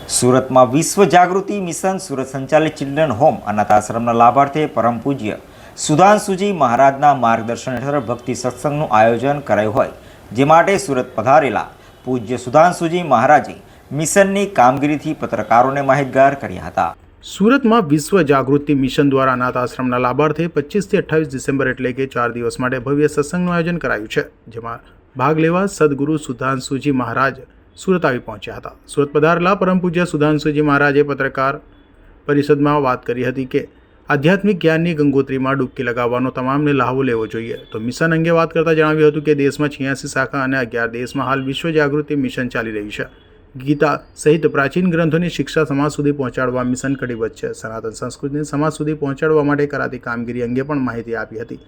સુરતમાં વિશ્વ જાગૃતિ મિશન સુરત સંચાલિત ચિલ્ડ્રન હોમ અનાથ આશ્રમના લાભાર્થે પરમ પૂજ્ય સુધાંશુજી મહારાજના માર્ગદર્શન હેઠળ ભક્તિ સત્સંગનું આયોજન કરાયું હોય, જે માટે સુરત પધારેલા પૂજ્ય સુધાંશુજી મહારાજે મિશનની કામગીરીથી પત્રકારોને માહિતગાર કર્યા હતા. સુરતમાં વિશ્વ જાગૃતિ મિશન દ્વારા અનાથ આશ્રમના લાભાર્થે 25 થી 28 ડિસેમ્બર એટલે કે 4 દિવસ માટે ભવ્ય સત્સંગનું આયોજન કરાયું છે, જેમાં ભાગ લેવા સદગુરુ સુધાંશુજી મહારાજ સુરત આવી પહોંચ્યા હતા. સુરત પધારેલા પરમ પૂજ્ય સુધાંશુજી મહારાજે પત્રકાર પરિષદમાં વાત કરી હતી કે આધ્યાત્મિક જ્ઞાનની ગંગોત્રીમાં ડૂબકી લગાવવાનો તમામને લહાવો લેવો જોઈએ. તો મિશન અંગે વાત કરતાં જણાવ્યું હતું કે દેશમાં 86 શાખા અને 11 દેશમાં હાલ વિશ્વ જાગૃતિ મિશન ચાલી રહ્યું છે. ગીતા સહિત પ્રાચીન ગ્રંથોની શિક્ષા સમાજ સુધી પહોંચાડવા મિશન કટિબદ્ધ છે. સનાતન સંસ્કૃતિને સમાજ સુધી પહોંચાડવા માટે કરાતી કામગીરી અંગે પણ માહિતી આપી હતી.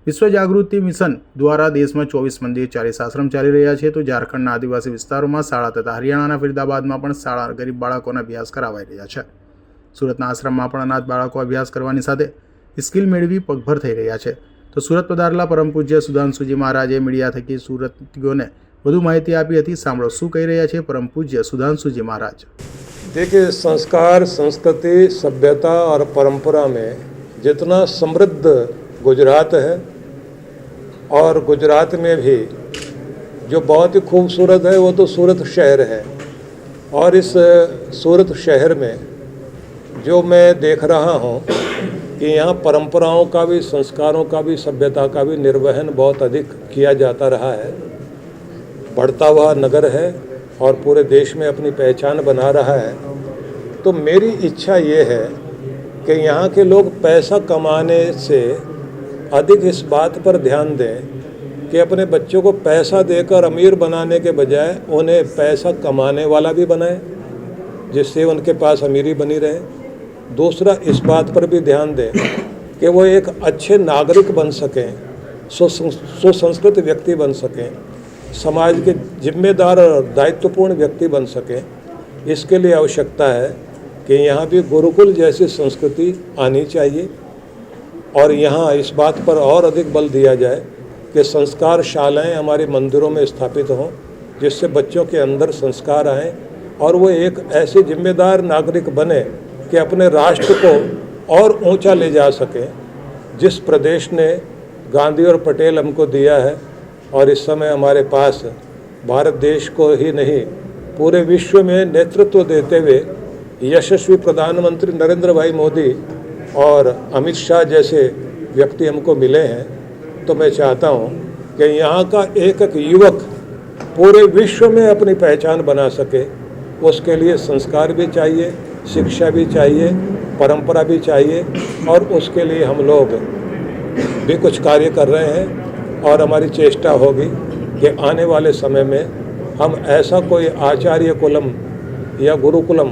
વિશ્વ જાગૃતિ મિશન દ્વારા દેશમાં 24 મંદિર, 40 આશ્રમ ચાલી રહ્યા છે. તો ઝારખંડના આદિવાસી વિસ્તારોમાં શાળા તથા હરિયાણાના ફરીદાબાદમાં પણ શાળા ગરીબ બાળકોના અભ્યાસ કરાવાઈ રહ્યા છે. સુરતના આશ્રમમાં પણ અનાથ બાળકો અભ્યાસ કરવાની સાથે સ્કિલ મેળવી પગભર થઈ રહ્યા છે. તો સુરત પધારેલા પરમ પૂજ્ય સુધાંશુજી મહારાજે મીડિયા થકી સુરતીઓને વધુ માહિતી આપી હતી. સાંભળો શું કહી રહ્યા છે પરમ પૂજ્ય सुधांशु महाराज. देखिए, संस्कार, संस्कृति, सभ्यता और परंपरा में जितना समृद्ध गुजरात है और गुजरात में भी जो बहुत ही खूबसूरत है वो तो सूरत शहर है. और इस सूरत शहर में जो मैं देख रहा हूँ कि यहाँ परंपराओं का भी, संस्कारों का भी, सभ्यता का भी निर्वहन बहुत अधिक किया जाता रहा है. बढ़ता हुआ नगर है और पूरे देश में अपनी पहचान बना रहा है. तो मेरी इच्छा ये है कि यहाँ के लोग पैसा कमाने से अधिक इस बात पर ध्यान दें कि अपने बच्चों को पैसा देकर अमीर बनाने के बजाय उन्हें पैसा कमाने वाला भी बनाएं, जिससे उनके पास अमीरी बनी रहे. दूसरा, इस बात पर भी ध्यान दें कि वो एक अच्छे नागरिक बन सकें, सुसंस्कृत व्यक्ति बन सकें, समाज के जिम्मेदार और दायित्वपूर्ण व्यक्ति बन सकें. इसके लिए आवश्यकता है कि यहाँ भी गुरुकुल जैसी संस्कृति आनी चाहिए. और यहाँ इस बात पर और अधिक बल दिया जाए कि संस्कार शालाएँ हमारे मंदिरों में स्थापित हों, जिससे बच्चों के अंदर संस्कार आएँ और वो एक ऐसे जिम्मेदार नागरिक बने कि अपने राष्ट्र को और ऊंचा ले जा सकें. जिस प्रदेश ने गांधी और पटेल हमको दिया है और इस समय हमारे पास भारत देश को ही नहीं पूरे विश्व में नेतृत्व देते हुए यशस्वी प्रधानमंत्री नरेंद्र भाई मोदी और अमित शाह जैसे व्यक्ति हमको मिले हैं. तो मैं चाहता हूँ कि यहाँ का एक एक युवक पूरे विश्व में अपनी पहचान बना सके. उसके लिए संस्कार भी चाहिए, शिक्षा भी चाहिए, परंपरा भी चाहिए. और उसके लिए हम लोग भी कुछ कार्य कर रहे हैं और हमारी चेष्टा होगी कि आने वाले समय में हम ऐसा कोई आचार्य कुलम या गुरुकुलम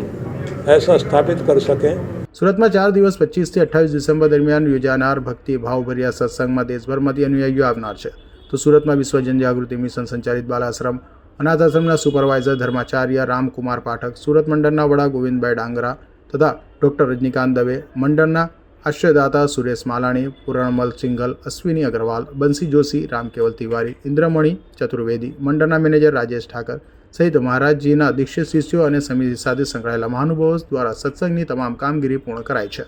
ऐसा स्थापित कर सकें. સુરતમાં 4 દિવસ 25 થી 28 ડિસેમ્બર દરમિયાન યોજાનાર ભક્તિ ભાવભર્યા સત્સંગમાં દેશભરમાંથી અનુયાયીઓ આવનાર છે. તો સુરતમાં વિશ્વ જનજાગૃતિ મિશન સંચાલિત બાલાશ્રમ અનાથ આશ્રમના સુપરવાઇઝર ધર્માચાર્ય રામકુમાર પાઠક, સુરત મંડળના વડા ગોવિંદભાઈ ડાંગરા તથા ડૉક્ટર રજનીકાંત દવે, મંડળના આશ્રયદાતા સુરેશ માલાણી, પુરણમલ સિંઘલ, અશ્વિની અગ્રવાલ, બંસી જોશી, રામકેવલ તિવારી, ઇન્દ્રમણી ચતુર્વેદી, મંડળના મેનેજર રાજેશ ઠાકર સહિત મહારાજજીના દીક્ષિત શિષ્યો અને સમિતિ સાથે સંકળાયેલા મહાનુભાવો દ્વારા સત્સંગની તમામ કામગીરી પૂર્ણ કરાઈ છે.